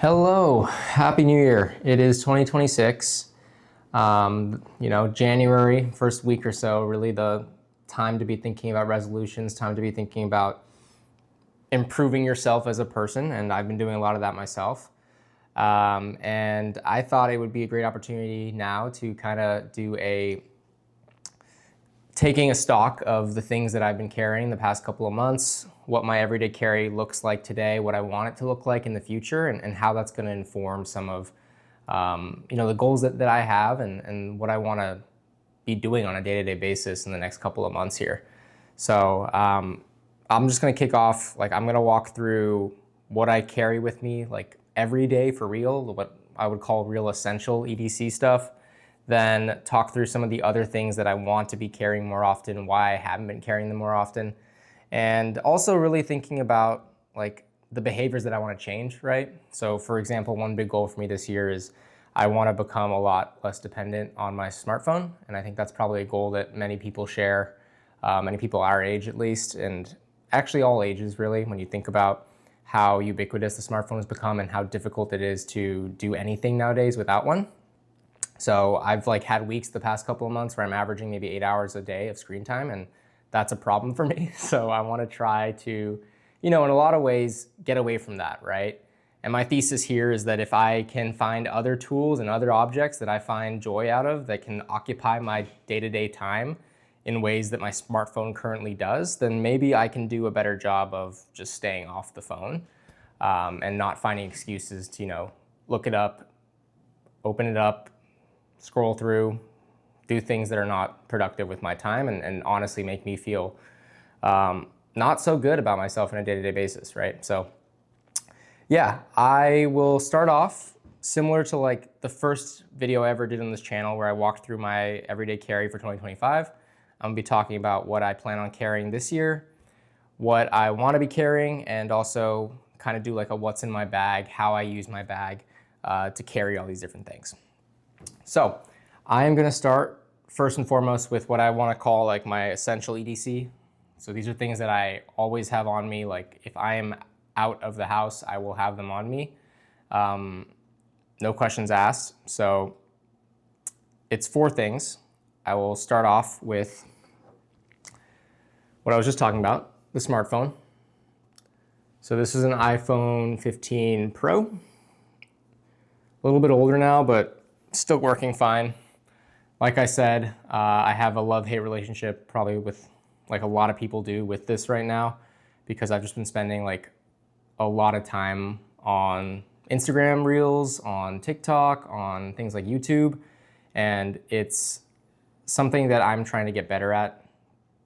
Hello, Happy New Year. It is 2026. January, first week or so, really the time to be thinking about resolutions, time to be thinking about improving yourself as a person. And I've been doing a lot of that myself. And I thought it would be a great opportunity now to kind of do taking a stock of the things that I've been carrying the past couple of months, what my everyday carry looks like today, what I want it to look like in the future, and how that's going to inform some of the goals that I have and what I want to be doing on a day-to-day basis in the next couple of months here. So I'm just going to kick off, I'm going to walk through what I carry with me every day for real, what I would call real essential EDC stuff. Then talk through some of the other things that I want to be carrying more often, why I haven't been carrying them more often, and also really thinking about the behaviors that I want to change, right? So for example, one big goal for me this year is I want to become a lot less dependent on my smartphone, and I think that's probably a goal that many people share, many people our age at least, and actually all ages really, when you think about how ubiquitous the smartphone has become and how difficult it is to do anything nowadays without one. So I've had weeks the past couple of months where I'm averaging maybe 8 hours a day of screen time, and that's a problem for me. So I want to try to, in a lot of ways, get away from that, right? And my thesis here is that if I can find other tools and other objects that I find joy out of that can occupy my day-to-day time in ways that my smartphone currently does, then maybe I can do a better job of just staying off the phone and not finding excuses to, look it up, open it up, scroll through, do things that are not productive with my time and honestly make me feel not so good about myself on a day-to-day basis, right? So yeah, I will start off similar to the first video I ever did on this channel where I walked through my everyday carry for 2025. I'm gonna be talking about what I plan on carrying this year, what I wanna be carrying, and also kind of do a what's in my bag, how I use my bag to carry all these different things. So I am going to start first and foremost with what I want to call my essential EDC. So these are things that I always have on me. If I am out of the house, I will have them on me. No questions asked. So it's 4 things. I will start off with what I was just talking about, the smartphone. So this is an iPhone 15 Pro. A little bit older now, but still working fine. Like I said, I have a love-hate relationship probably with, a lot of people do with this right now, because I've just been spending a lot of time on Instagram Reels, on TikTok, on things like YouTube, and it's something that I'm trying to get better at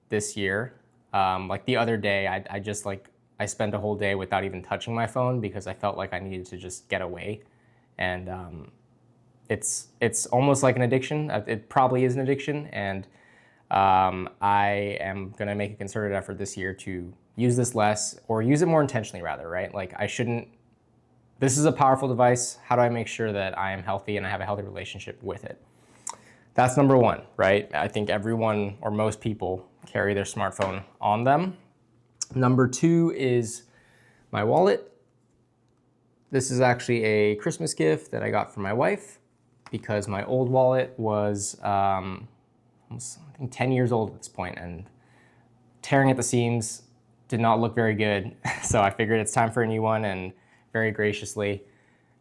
this year. The other day, I just I spent a whole day without even touching my phone because I felt like I needed to just get away, and it's almost like an addiction. It probably is an addiction, and I am going to make a concerted effort this year to use this less, or use it more intentionally rather, right? I shouldn't, this is a powerful device. How do I make sure that I am healthy and I have a healthy relationship with it? That's number 1, right? I think everyone or most people carry their smartphone on them. Number 2 is my wallet. This is actually a Christmas gift that I got from my wife, because my old wallet was almost, I think, 10 years old at this point and tearing at the seams, did not look very good. So I figured it's time for a new one, and very graciously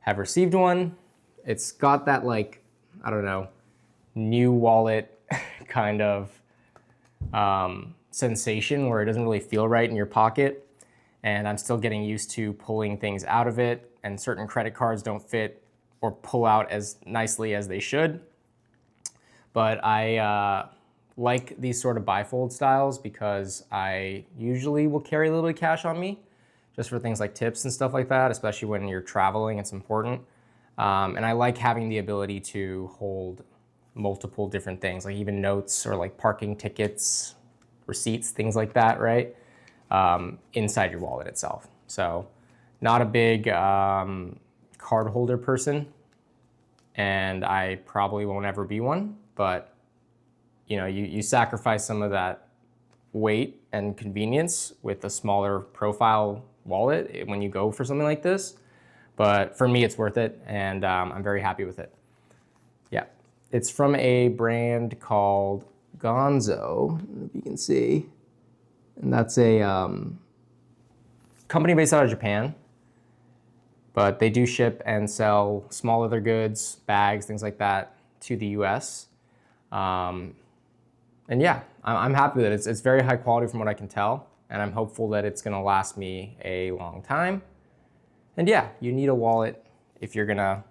have received one. It's got that I don't know, new wallet kind of sensation where it doesn't really feel right in your pocket. And I'm still getting used to pulling things out of it, and certain credit cards don't fit or pull out as nicely as they should. But I like these sort of bifold styles because I usually will carry a little bit of cash on me just for things like tips and stuff like that, especially when you're traveling, it's important. And I like having the ability to hold multiple different things, even notes or parking tickets, receipts, things like that, right? Inside your wallet itself. So not a big card holder person, and I probably won't ever be one, but you sacrifice some of that weight and convenience with a smaller profile wallet when you go for something like this. but for me, it's worth it, and I'm very happy with it. Yeah, it's from a brand called Ganzo, if you can see, and that's a company based out of Japan, but they do ship and sell small leather goods, bags, things like that to the US. And yeah, I'm happy with it. It's very high quality from what I can tell, and I'm hopeful that it's gonna last me a long time. And yeah, you need a wallet if you're gonna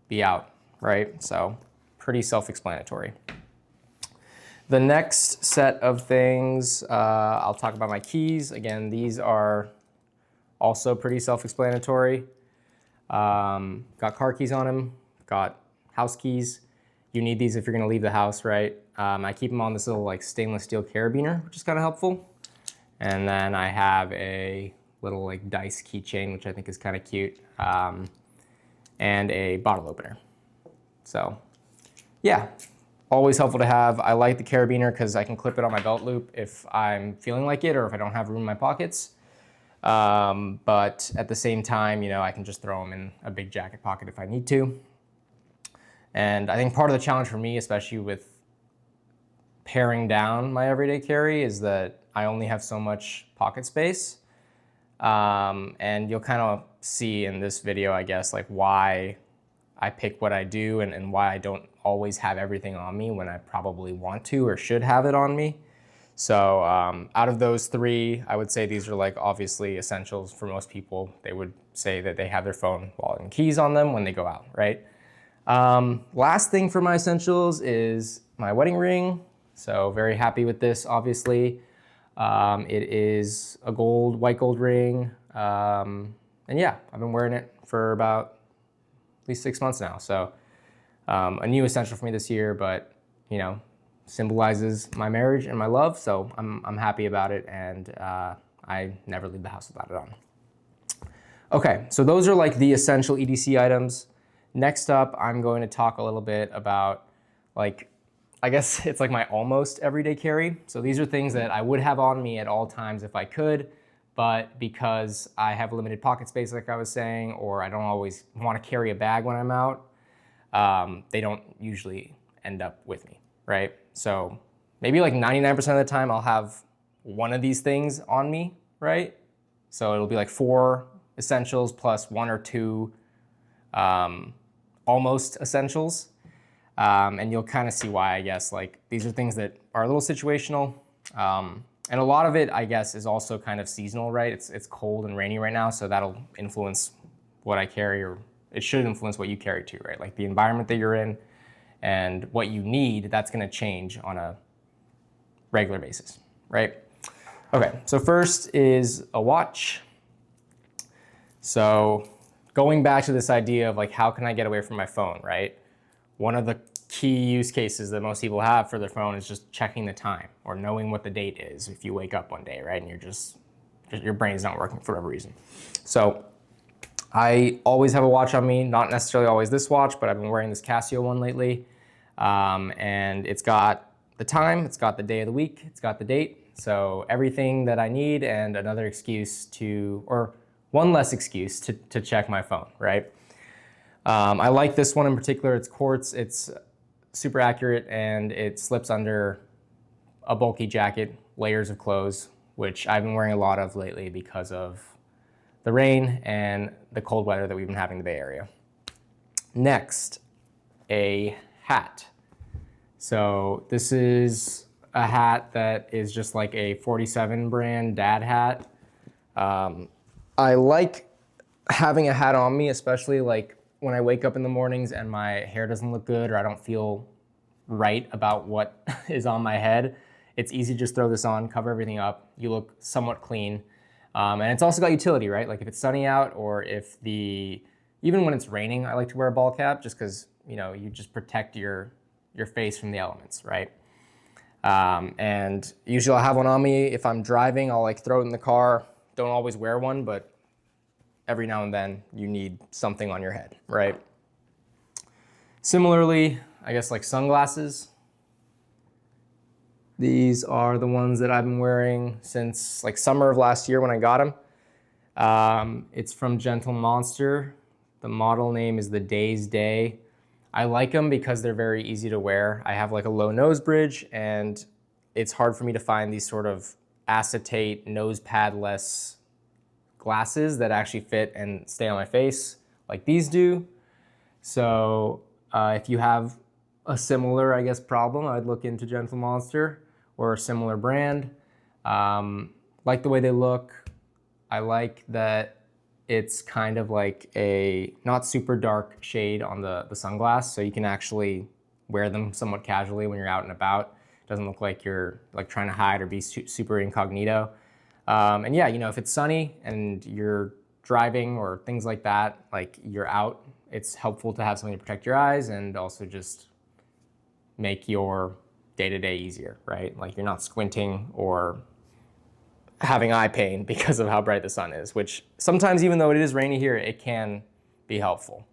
be out, right? So pretty self-explanatory. The next set of things, I'll talk about my keys. Again, these are also pretty self-explanatory. Got car keys on them, got house keys. You need these if you're gonna leave the house, right? I keep them on this little like stainless steel carabiner, which is kind of helpful. And then I have a little like dice keychain, which I think is kind of cute, and a bottle opener. So yeah, always helpful to have. I like the carabiner because I can clip it on my belt loop if I'm feeling like it or if I don't have room in my pockets. But at the same time, you know, I can just throw them in a big jacket pocket if I need to. And I think part of the challenge for me, especially with paring down my everyday carry, is that I only have so much pocket space. And you'll kind of see in this video, I guess, like why I pick what I do and why I don't always have everything on me when I probably want to or should have it on me. So out of those three, I would say these are like obviously essentials for most people. They would say that they have their phone, wallet, and keys on them when they go out, right? Last thing for my essentials is my wedding ring. So very happy with this, obviously. It is a white gold ring. And yeah, I've been wearing it for about at least 6 months now. So a new essential for me this year, but you know, symbolizes my marriage and my love. So I'm happy about it, and I never leave the house without it on. Okay, so those are like the essential EDC items. Next up, I'm going to talk a little bit about like, I guess it's like my almost everyday carry. So these are things that I would have on me at all times if I could, but because I have limited pocket space, like I was saying, or I don't always want to carry a bag when I'm out, they don't usually end up with me, right? So maybe like 99% of the time I'll have one of these things on me, right? So it'll be like 4 essentials plus 1 or 2 almost essentials. And you'll kind of see why, I guess. Like these are things that are a little situational. And a lot of it, I guess, is also kind of seasonal, right? It's cold and rainy right now, so that'll influence what I carry, or it should influence what you carry too, right? Like the environment that you're in and what you need, that's gonna change on a regular basis, right? Okay, so first is a watch. So going back to this idea of like, how can I get away from my phone, right? One of the key use cases that most people have for their phone is just checking the time or knowing what the date is if you wake up one day, right? And your brain's not working for whatever reason. So I always have a watch on me, not necessarily always this watch, but I've been wearing this Casio one lately. And it's got the time, it's got the day of the week, it's got the date. So everything that I need, and another excuse or one less excuse to check my phone, right? I like this one in particular. It's quartz, it's super accurate, and it slips under a bulky jacket, layers of clothes, which I've been wearing a lot of lately because of the rain and the cold weather that we've been having in the Bay Area. Next, a hat. So this is a hat that is just like a 47 brand dad hat. I like having a hat on me, especially like when I wake up in the mornings and my hair doesn't look good or I don't feel right about what is on my head. It's easy to just throw this on, cover everything up. You look somewhat clean. And it's also got utility, right? Like if it's sunny out, or even when it's raining, I like to wear a ball cap just because, you know, you just protect your face from the elements, right? And usually I'll have one on me. If I'm driving, I'll like throw it in the car. Don't always wear one, but every now and then you need something on your head, right? Similarly, I guess like sunglasses. These are the ones that I've been wearing since like summer of last year when I got them. It's from Gentle Monster. The model name is the Day's Day. I like them because they're very easy to wear. I have like a low nose bridge, and it's hard for me to find these sort of acetate nose pad-less glasses that actually fit and stay on my face like these do. So if you have a similar, I guess, problem, I'd look into Gentle Monster or a similar brand. Like the way they look. I like that it's kind of like a not super dark shade on the sunglass, so you can actually wear them somewhat casually when you're out and about. It doesn't look like you're like trying to hide or be super incognito. And yeah, you know, if it's sunny and you're driving or things like that, like you're out, it's helpful to have something to protect your eyes and also just make your day-to-day easier, right? Like you're not squinting or having eye pain because of how bright the sun is, which sometimes, even though it is rainy here, it can be helpful.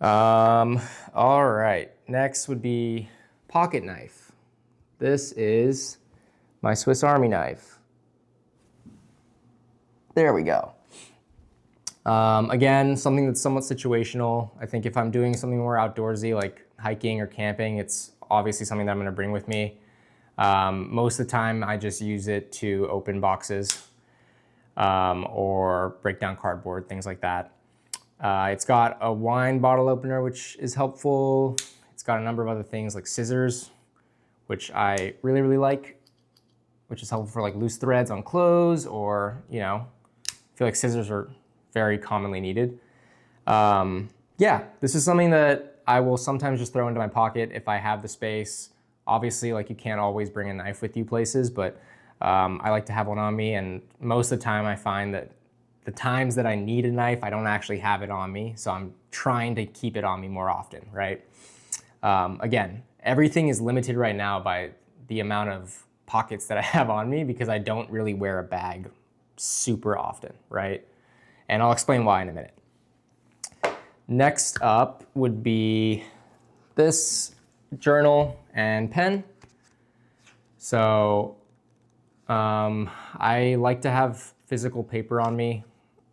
All right, next would be pocket knife. This is my Swiss Army knife. There we go. Again, something that's somewhat situational. I think if I'm doing something more outdoorsy, like hiking or camping, it's obviously something that I'm gonna bring with me. Most of the time, I just use it to open boxes or break down cardboard, things like that. It's got a wine bottle opener, which is helpful. It's got a number of other things like scissors, which I really, really like, which is helpful for like loose threads on clothes, or, you know, I feel like scissors are very commonly needed. Yeah, this is something that I will sometimes just throw into my pocket if I have the space. Obviously, like you can't always bring a knife with you places, but I like to have one on me, and most of the time I find that the times that I need a knife, I don't actually have it on me, so I'm trying to keep it on me more often, right? Again, everything is limited right now by the amount of pockets that I have on me because I don't really wear a bag super often, right? And I'll explain why in a minute. Next up would be this journal and pen. So I like to have physical paper on me.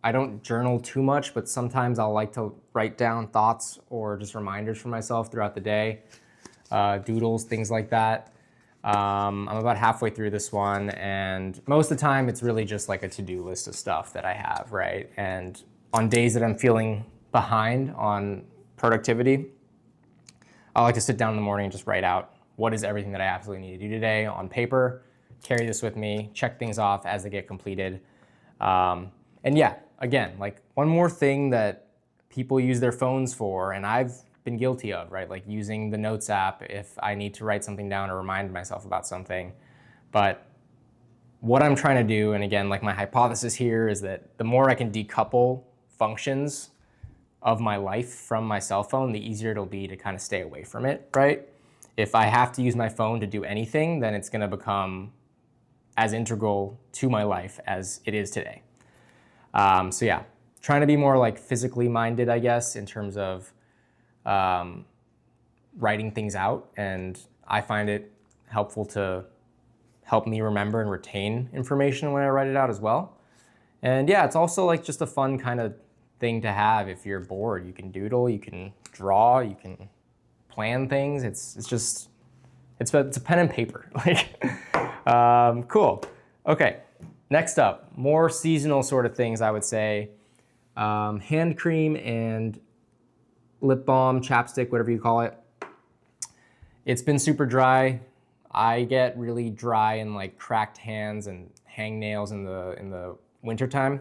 I don't journal too much, but sometimes I'll like to write down thoughts or just reminders for myself throughout the day, doodles, things like that. I'm about halfway through this one, and most of the time it's really just like a to-do list of stuff that I have, right? And on days that I'm feeling behind on productivity, I like to sit down in the morning and just write out what is everything that I absolutely need to do today on paper, carry this with me, check things off as they get completed. And yeah, again, like one more thing that people use their phones for, and I've been guilty of, right? Like using the Notes app if I need to write something down or remind myself about something. But what I'm trying to do, and again, like my hypothesis here is that the more I can decouple functions of my life from my cell phone, the easier it'll be to kind of stay away from it, right? If I have to use my phone to do anything, then it's gonna become as integral to my life as it is today. So yeah, trying to be more like physically minded, I guess, in terms of writing things out. And I find it helpful to help me remember and retain information when I write it out as well. And yeah, it's also like just a fun kind of thing to have if you're bored. You can doodle, you can draw, you can plan things. It's a pen and paper. Like, cool. Okay, next up, more seasonal sort of things, I would say. Hand cream and lip balm, chapstick, whatever you call it. It's been super dry. I get really dry and like cracked hands and hangnails in the wintertime.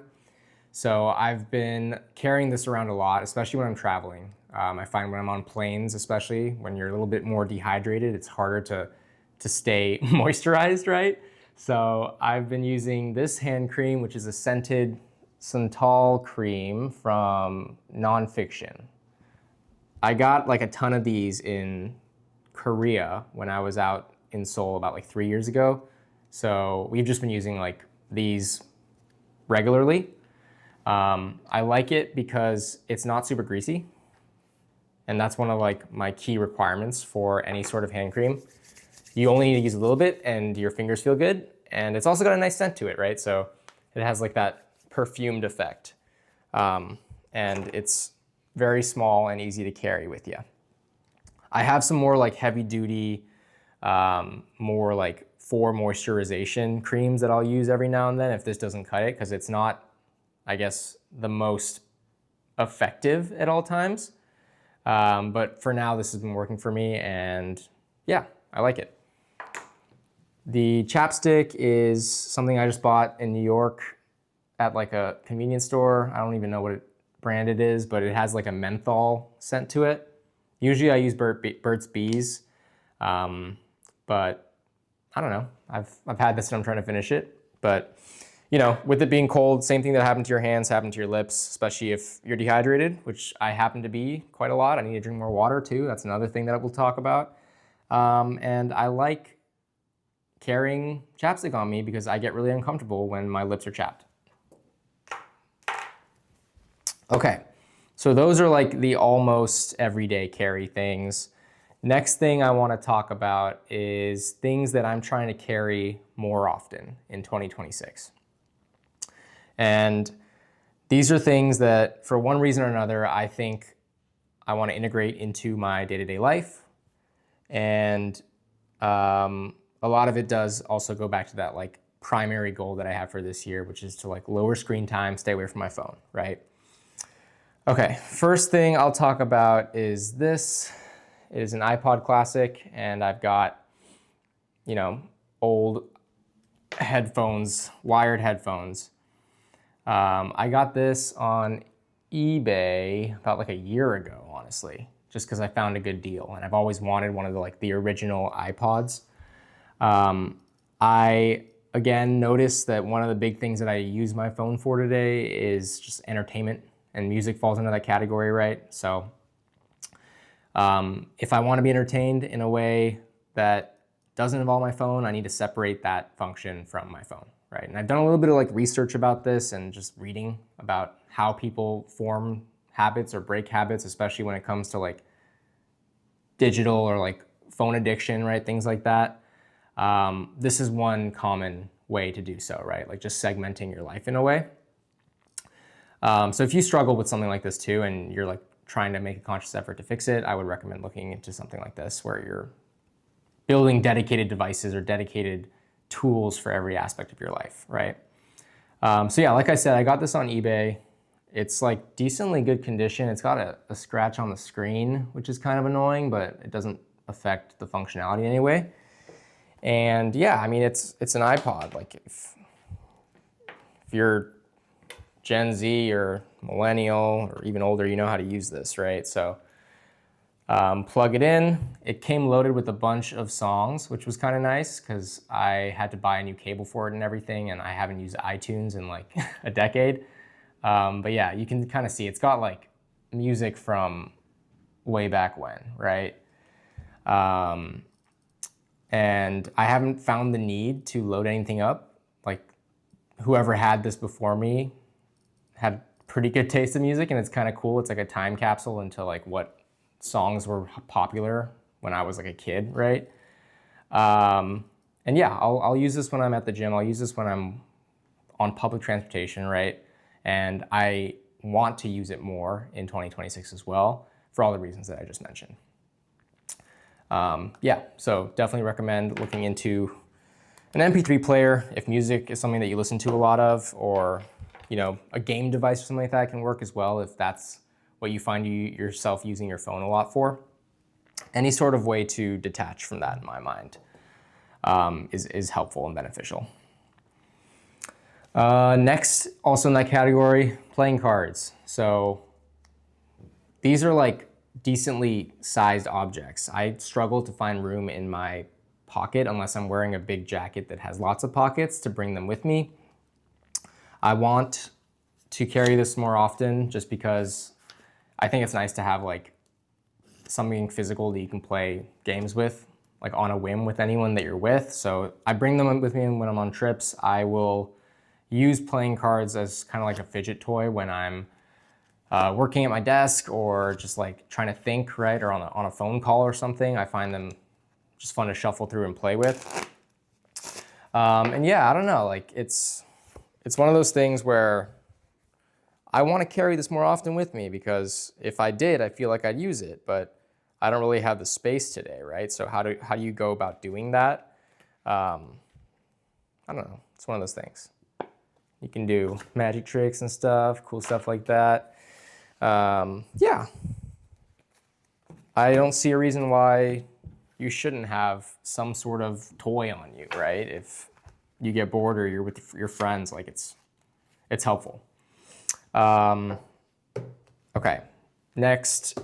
So I've been carrying this around a lot, especially when I'm traveling. I find when I'm on planes, especially when you're a little bit more dehydrated, it's harder to stay moisturized, right? So I've been using this hand cream, which is a scented santal cream from Nonfiction. I got like a ton of these in Korea when I was out in Seoul about like 3 years ago. So we've just been using like these regularly. I like it because it's not super greasy. And that's one of like my key requirements for any sort of hand cream. You only need to use a little bit and your fingers feel good. And it's also got a nice scent to it, right? So it has like that perfumed effect. And and it's very small and easy to carry with you. I have some more like heavy duty, more like for moisturization creams that I'll use every now and then if this doesn't cut it, because it's not, I guess, the most effective at all times. But for now, this has been working for me, and yeah, I like it. The chapstick is something I just bought in New York at like a convenience store. I don't even know what brand it is, but it has like a menthol scent to it. Usually I use Burt's Bees, but I don't know. I've had this and I'm trying to finish it. But you know, with it being cold, same thing that happened to your hands happened to your lips, especially if you're dehydrated, which I happen to be quite a lot. I need to drink more water too. That's another thing that we'll talk about. And I like carrying chapstick on me because I get really uncomfortable when my lips are chapped. Okay, so those are like the almost everyday carry things. Next thing I want to talk about is things that I'm trying to carry more often in 2026. And these are things that, for one reason or another, I think I want to integrate into my day-to-day life. And a lot of it does also go back to that like primary goal that I have for this year, which is to like lower screen time, stay away from my phone, right? Okay, first thing I'll talk about is this. It is an iPod Classic, and I've got, you know, old headphones, wired headphones. I got this on eBay about like a year ago, honestly, just because I found a good deal, and I've always wanted one of the original iPods. I again noticed that one of the big things that I use my phone for today is just entertainment, and music falls into that category, right? So if I want to be entertained in a way that doesn't involve my phone, I need to separate that function from my phone, right? And I've done a little bit of like research about this and just reading about how people form habits or break habits, especially when it comes to like digital or like phone addiction, right? Things like that. This is one common way to do so, right? Like just segmenting your life in a way. So if you struggle with something like this too, and you're like trying to make a conscious effort to fix it, I would recommend looking into something like this where you're building dedicated devices or dedicated tools for every aspect of your life, right? So yeah, like I said, I got this on eBay. It's like decently good condition. It's got a scratch on the screen, which is kind of annoying, but it doesn't affect the functionality anyway. And yeah, I mean, it's an iPod. Like if you're Gen Z or millennial or even older, you know how to use this, right? So plug it in. It came loaded with a bunch of songs, which was kind of nice because I had to buy a new cable for it and everything, and I haven't used iTunes in like a decade. But yeah, you can kind of see it's got like music from way back when, right? And I haven't found the need to load anything up. Like whoever had this before me had pretty good taste in music, and it's kind of cool. It's like a time capsule into like what songs were popular when I was like a kid, right? And yeah, I'll use this when I'm at the gym. I'll use this when I'm on public transportation, right? And I want to use it more in 2026 as well for all the reasons that I just mentioned. Yeah, so definitely recommend looking into an MP3 player if music is something that you listen to a lot of, or you know, a game device or something like that can work as well if that's what you find yourself using your phone a lot for. Any sort of way to detach from that, in my mind, is helpful and beneficial. Next, also in that category, playing cards. So these are like decently sized objects. I struggle to find room in my pocket unless I'm wearing a big jacket that has lots of pockets to bring them with me. I want to carry this more often just because I think it's nice to have like something physical that you can play games with, like on a whim with anyone that you're with. So I bring them with me when I'm on trips. I will use playing cards as kind of like a fidget toy when I'm working at my desk or just like trying to think, right? Or on a phone call or something. I find them just fun to shuffle through and play with. And yeah, I don't know, like it's one of those things where I want to carry this more often with me because if I did, I feel like I'd use it, but I don't really have the space today, right? So how do you go about doing that? I don't know. It's one of those things. You can do magic tricks and stuff, cool stuff like that. Yeah. I don't see a reason why you shouldn't have some sort of toy on you, right? If you get bored or you're with your friends, like it's helpful. Okay, next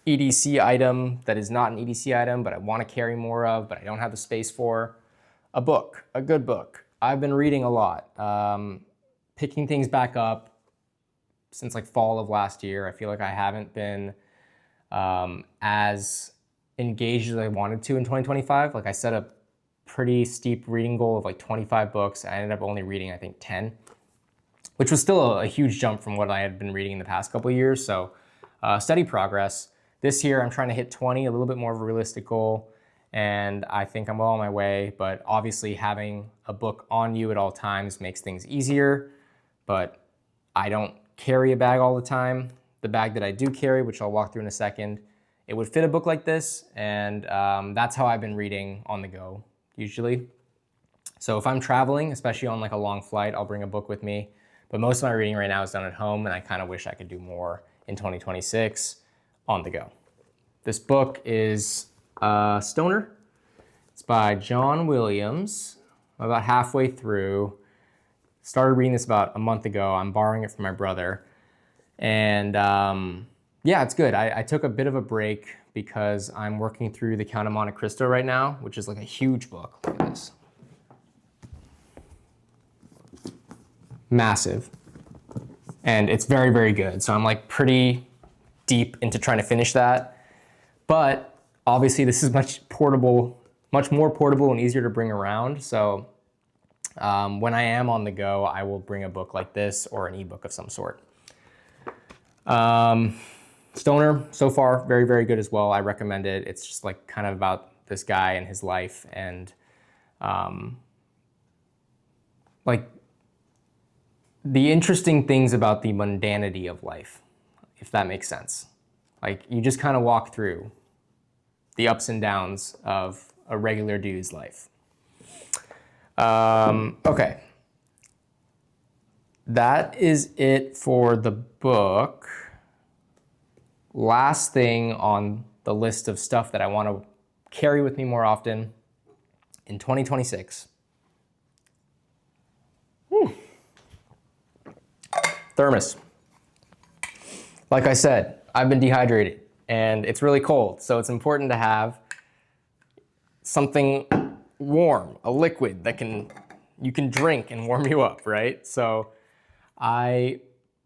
EDC item that is not an EDC item, but I want to carry more of, but I don't have the space for. A book, a good book. I've been reading a lot, picking things back up since like fall of last year. I feel like I haven't been as engaged as I wanted to in 2025. Like I set a pretty steep reading goal of like 25 books. I ended up only reading, I think, 10, which was still a huge jump from what I had been reading in the past couple of years. So steady progress. This year I'm trying to hit 20, a little bit more of a realistic goal. And I think I'm well on my way, but obviously having a book on you at all times makes things easier, but I don't carry a bag all the time. The bag that I do carry, which I'll walk through in a second, it would fit a book like this, and that's how I've been reading on the go, usually. So if I'm traveling, especially on like a long flight, I'll bring a book with me, but most of my reading right now is done at home, and I kind of wish I could do more in 2026 on the go. This book is Stoner. It's by John Williams. I'm about halfway through. Started reading this about a month ago. I'm borrowing it from my brother. And yeah, it's good. I took a bit of a break because I'm working through The Count of Monte Cristo right now, which is like a huge book. Look at this. Massive. And it's very, very good. So I'm like pretty deep into trying to finish that. But obviously this is much more portable and easier to bring around. So when I am on the go, I will bring a book like this or an ebook of some sort. Stoner, so far, very, very good as well. I recommend it. It's just like kind of about this guy and his life and like the interesting things about the mundanity of life, if that makes sense. Like you just kind of walk through the ups and downs of a regular dude's life. Okay. That is it for the book. Last thing on the list of stuff that I want to carry with me more often in 2026. Thermos. Like I said, I've been dehydrated and it's really cold, so it's important to have something warm, a liquid that you can drink and warm you up, right? So I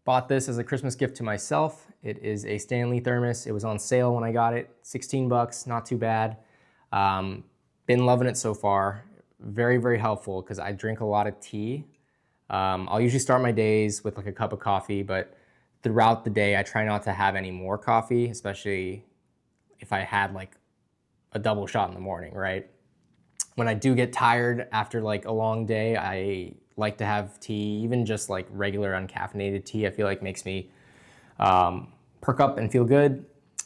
bought this as a Christmas gift to myself. It is a Stanley thermos. It was on sale when I got it, 16 bucks, not too bad. Been loving it so far. Very, very helpful because I drink a lot of tea. I'll usually start my days with like a cup of coffee, but throughout the day, I try not to have any more coffee, especially if I had like a double shot in the morning, right? When I do get tired after like a long day, I like to have tea, even just like regular uncaffeinated tea. I feel like makes me perk up and feel good.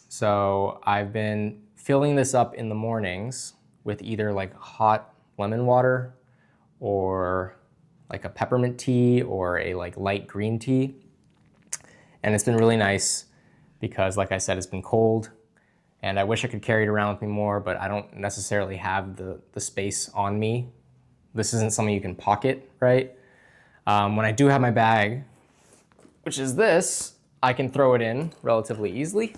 So I've been filling this up in the mornings with either like hot lemon water or like a peppermint tea or a like light green tea. And it's been really nice because like I said, it's been cold and I wish I could carry it around with me more, but I don't necessarily have the space on me. This isn't something you can pocket, right? When I do have my bag, which is this, I can throw it in relatively easily,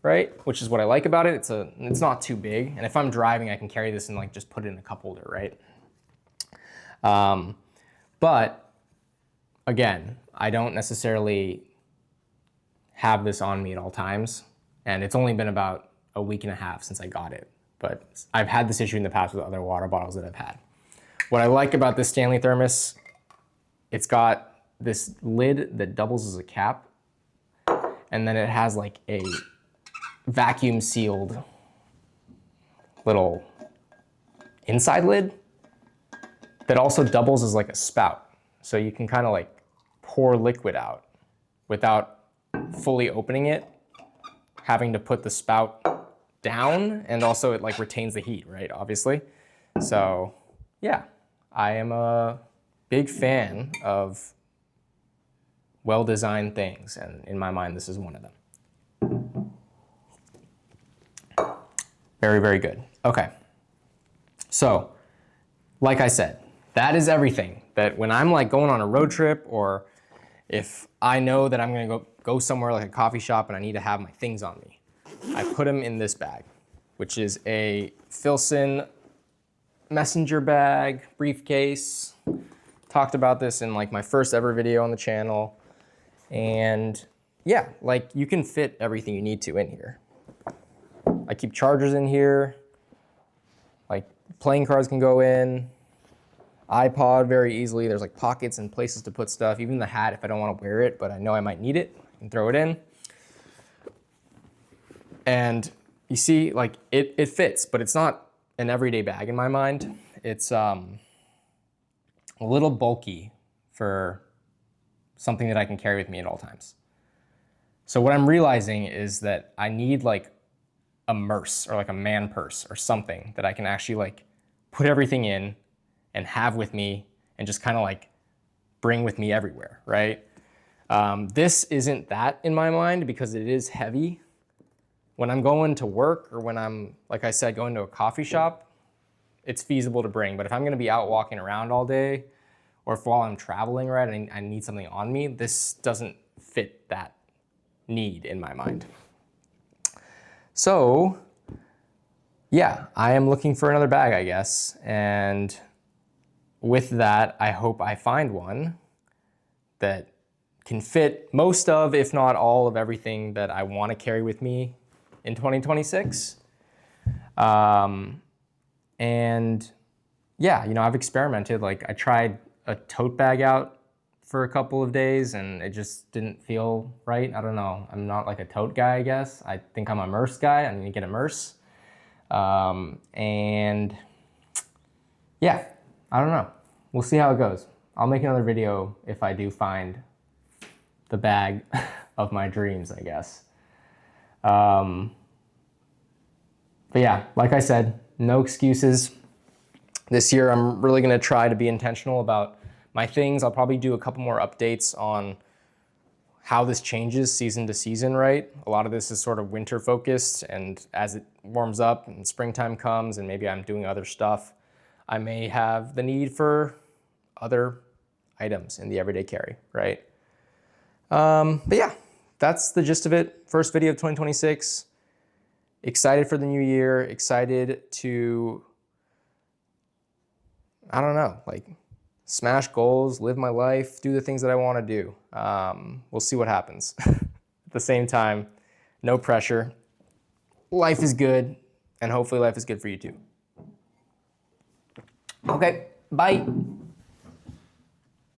right? Which is what I like about it. It's not too big. And if I'm driving, I can carry this and like just put it in a cup holder, right? But again, I don't necessarily have this on me at all times. And it's only been about a week and a half since I got it. But I've had this issue in the past with other water bottles that I've had. What I like about this Stanley thermos, it's got this lid that doubles as a cap. And then it has like a vacuum sealed little inside lid that also doubles as like a spout. So you can kind of like pour liquid out without fully opening it, having to put the spout down, and also it like retains the heat, right, obviously. So yeah, I am a big fan of well-designed things, and in my mind, this is one of them. Very, very good. Okay. So, like I said, that is everything. That when I'm like going on a road trip, or if I know that I'm gonna go somewhere like a coffee shop and I need to have my things on me, I put them in this bag, which is a Filson messenger bag, briefcase. Talked about this in like my first ever video on the channel. And yeah, like you can fit everything you need to in here. I keep chargers in here, like playing cards can go in, iPod very easily. There's like pockets and places to put stuff, even the hat if I don't want to wear it, but I know I might need it, I can throw it in. And you see, like it fits, but it's not an everyday bag in my mind. It's a little bulky for something that I can carry with me at all times. So what I'm realizing is that I need like a merce or like a man purse or something that I can actually like put everything in and have with me and just kind of like bring with me everywhere, right? This isn't that in my mind because it is heavy. When I'm going to work or when I'm, like I said, going to a coffee shop, it's feasible to bring. But if I'm gonna be out walking around all day, or if while I'm traveling, right, I need something on me, this doesn't fit that need in my mind. So yeah, I am looking for another bag, I guess. And with that, I hope I find one that can fit most of, if not all of everything that I want to carry with me in 2026. And yeah, you know, I've experimented. Like I tried a tote bag out for a couple of days and it just didn't feel right. I don't know. I'm not like a tote guy, I guess. I think I'm a merce guy. I need to get a merce. And yeah, I don't know. We'll see how it goes. I'll make another video if I do find the bag of my dreams, I guess. But yeah, like I said, no excuses. This year, I'm really gonna try to be intentional about my things. I'll probably do a couple more updates on how this changes season to season, right? A lot of this is sort of winter focused, and as it warms up and springtime comes and maybe I'm doing other stuff, I may have the need for other items in the everyday carry, right? But yeah, that's the gist of it. First video of 2026. Excited for the new year, excited to, I don't know, like smash goals, live my life, do the things that I want to do. We'll see what happens. At the same time, no pressure. Life is good, and hopefully life is good for you too. Okay, bye.